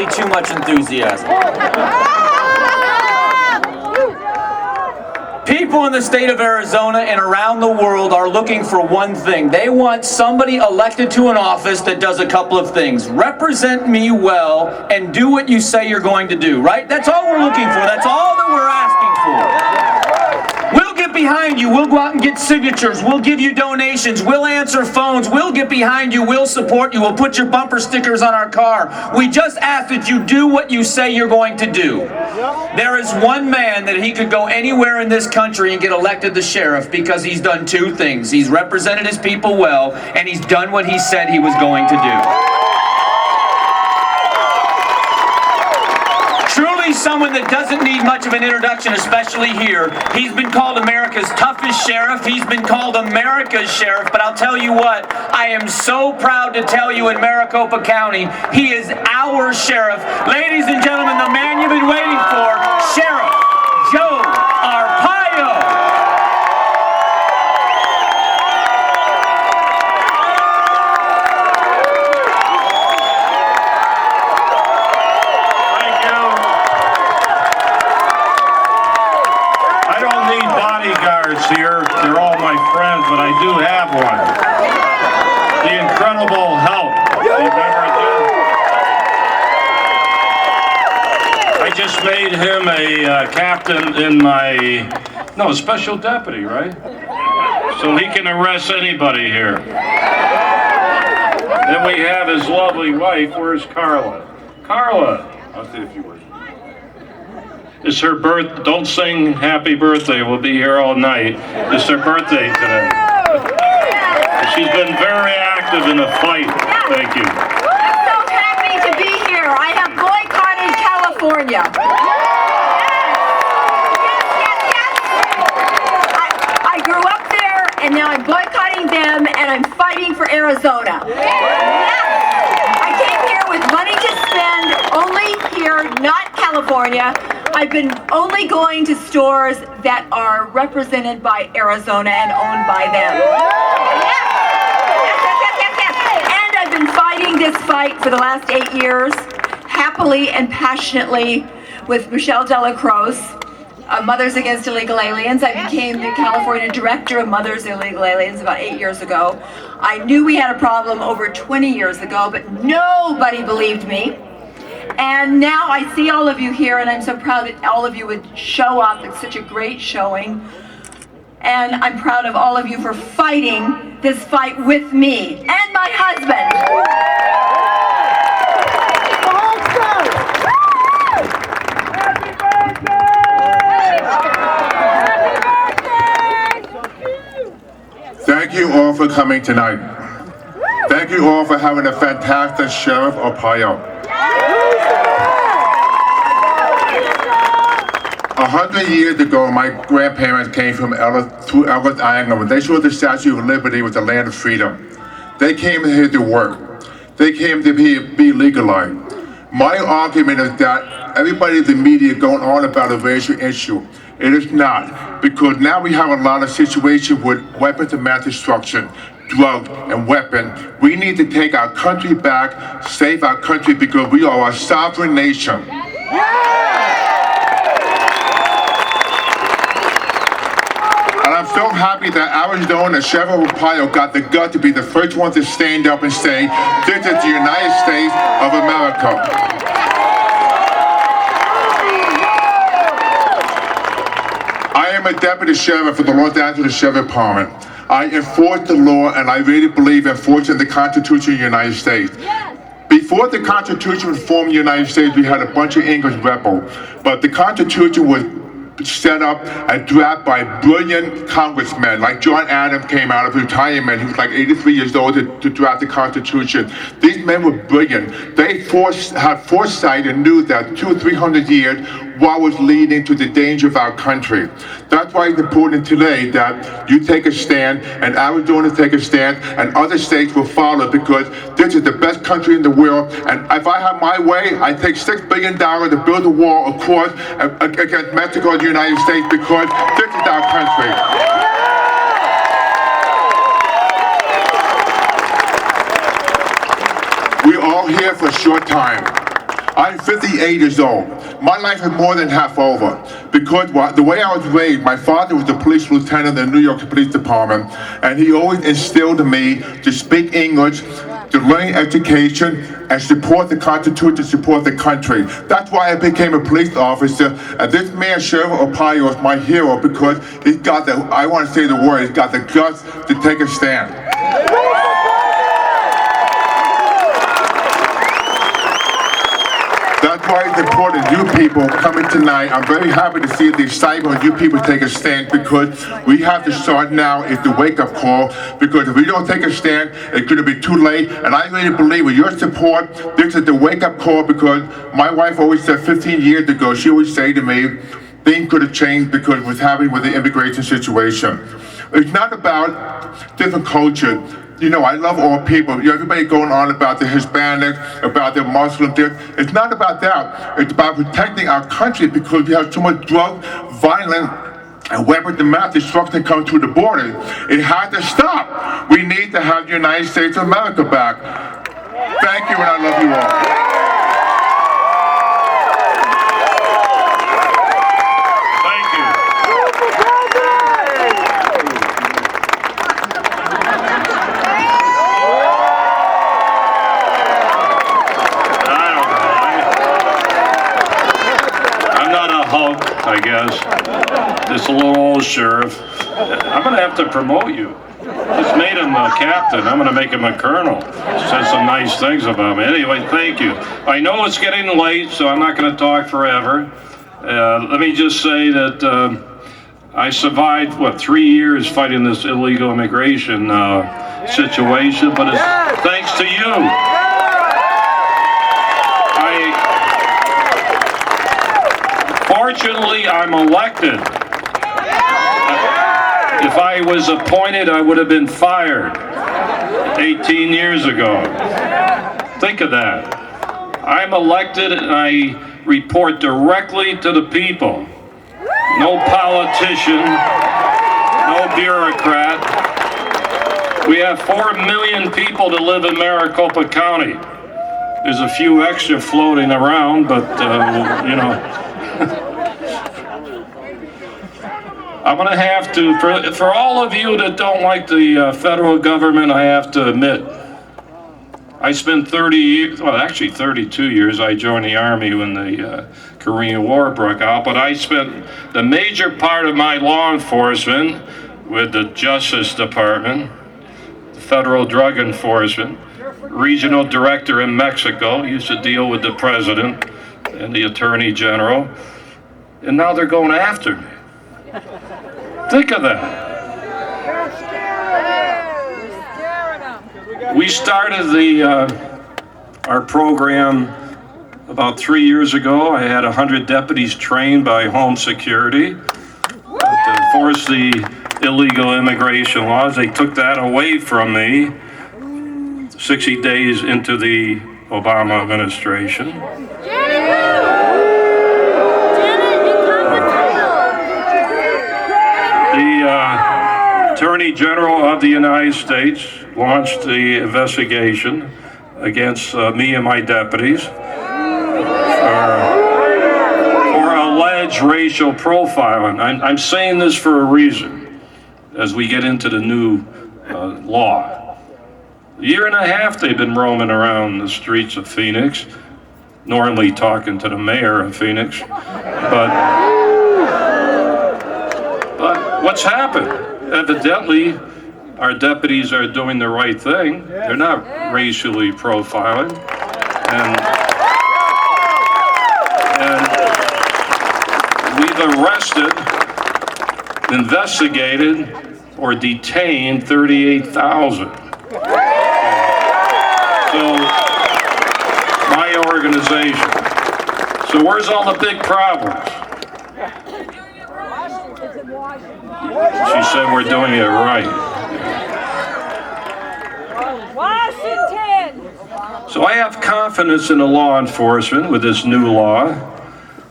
way too much enthusiasm. People in the state of Arizona and around the world are looking for one thing. They want somebody elected to an office that does a couple of things. Represent me well and do what you say you're going to do, right? That's all we're looking for. That's all that we're asking for. We'll get behind you. We'll go out and get signatures. We'll give you donations. We'll answer phones. We'll get behind you. We'll support you. We'll put your bumper stickers on our car. We just ask that you do what you say you're going to do. There is one man that he could go anywhere in this country and get elected the sheriff because he's done two things. He's represented his people well, and he's done what he said he was going to do. Truly someone that doesn't need much of an introduction, especially here. He's been called America's toughest sheriff. He's been called America's sheriff. But I'll tell you what, I am so proud to tell you in Maricopa County, he is our sheriff. Ladies and gentlemen, the man you've been waiting for, Sheriff Joe Arpaio. Here, they're all my friends, but I do have one. The incredible help. I just made him a captain in my, special deputy, right? So he can arrest anybody here. Then we have his lovely wife. Where's Carla? Carla! I'll say a few words. It's her birth. Don't sing happy birthday. We'll be here all night. It's her birthday today. She's been very active in the fight. Thank you. I'm so happy to be here. I have boycotted California. Yes. I grew up there, and now I'm boycotting them, and I'm fighting for Arizona. Yes. I came here with money to spend, only here, not California. I've been only going to stores that are represented by Arizona and owned by them. Yes. And I've been fighting this fight for the last 8 years, happily and passionately, with Michelle Delacroix, Mothers Against Illegal Aliens. I became the California director of Mothers Illegal Aliens about 8 years ago. I knew we had a problem over 20 years ago, but nobody believed me. And now I see all of you here, and I'm so proud that all of you would show up. It's such a great showing. And I'm proud of all of you for fighting this fight with me and my husband. Thank you all for coming tonight. Thank you all for having a fantastic Sheriff Arpaio. 100 years ago, my grandparents came from Ellis Island. When they saw the Statue of Liberty was the land of freedom, they came here to work. They came to be legalized. My argument is that everybody in the media going on about a racial issue. It is not, because now we have a lot of situations with weapons of mass destruction, drugs, and weapons. We need to take our country back, save our country, because we are a sovereign nation. And I'm so happy that Arizona and Sheriff Arpaio got the gut to be the first one to stand up and say, this is the United States of America. I am a deputy sheriff for the Los Angeles Sheriff Department. I enforce the law, and I really believe in enforcing the Constitution of the United States. Before the Constitution was formed in the United States, we had a bunch of English rebels, but the Constitution was set up and drafted by brilliant congressmen, like John Adams came out of retirement. He was like 83 years old to draft the Constitution. These men were brilliant. They had foresight and knew that 200 or 300 years what was leading to the danger of our country. That's why it's important today that you take a stand, and Arizona take a stand, and other states will follow, because this is the best country in the world. And if I have my way, I take $6 billion to build a wall across against Mexico and the United States, because this is our country. We're all here for a short time. I'm 58 years old. My life is more than half over because the way I was raised, my father was a police lieutenant in the New York Police Department, and he always instilled in me to speak English, to learn education, and support the Constitution, support the country. That's why I became a police officer, and this man, Sheriff Arpaio, is my hero because he's got the, I want to say the word, he's got the guts to take a stand. That's why it's important you people coming tonight. I'm very happy to see the excitement you people take a stand because we have to start now. It's the wake-up call because if we don't take a stand, it's going to be too late. And I really believe with your support, this is the wake-up call because my wife always said 15 years ago, she always say to me, things could have changed because of what's happening with the immigration situation. It's not about different culture. You know, I love all people. You know, everybody going on about the Hispanics, about the Muslims. It's not about that. It's about protecting our country because we have so much drug, violence, and weapons of mass destruction coming through the border. It has to stop. We need to have the United States of America back. Thank you, and I love you all. I guess. Just a little old sheriff. I'm going to have to promote you. Just made him a captain. I'm going to make him a colonel. Said some nice things about me. Anyway, thank you. I know it's getting late, so I'm not going to talk forever. Let me just say that I survived, 3 years fighting this illegal immigration situation, but it's thanks to you. Fortunately, I'm elected. If I was appointed, I would have been fired 18 years ago. Think of that. I'm elected and I report directly to the people. No politician, no bureaucrat. We have 4 million people that live in Maricopa County. There's a few extra floating around, but you know. I'm going to have to, for all of you that don't like the federal government, I have to admit, I spent 30 years, well actually 32 years, I joined the Army when the Korean War broke out, but I spent the major part of my law enforcement with the Justice Department, the Federal Drug Enforcement, Regional Director in Mexico, used to deal with the President and the Attorney General, and now they're going after me. Think of that. We started our program about 3 years ago. I had 100 deputies trained by Home Security to enforce the illegal immigration laws. They took that away from me 60 days into the Obama administration. The Attorney General of the United States launched the investigation against me and my deputies for alleged racial profiling. I'm saying this for a reason as we get into the new law. A year and a half they've been roaming around the streets of Phoenix, normally talking to the mayor of Phoenix, but what's happened? Evidently, our deputies are doing the right thing. They're not racially profiling. And we've arrested, investigated, or detained 38,000. So, my organization. So where's all the big problems? She said we're doing it right. Washington! So I have confidence in the law enforcement with this new law.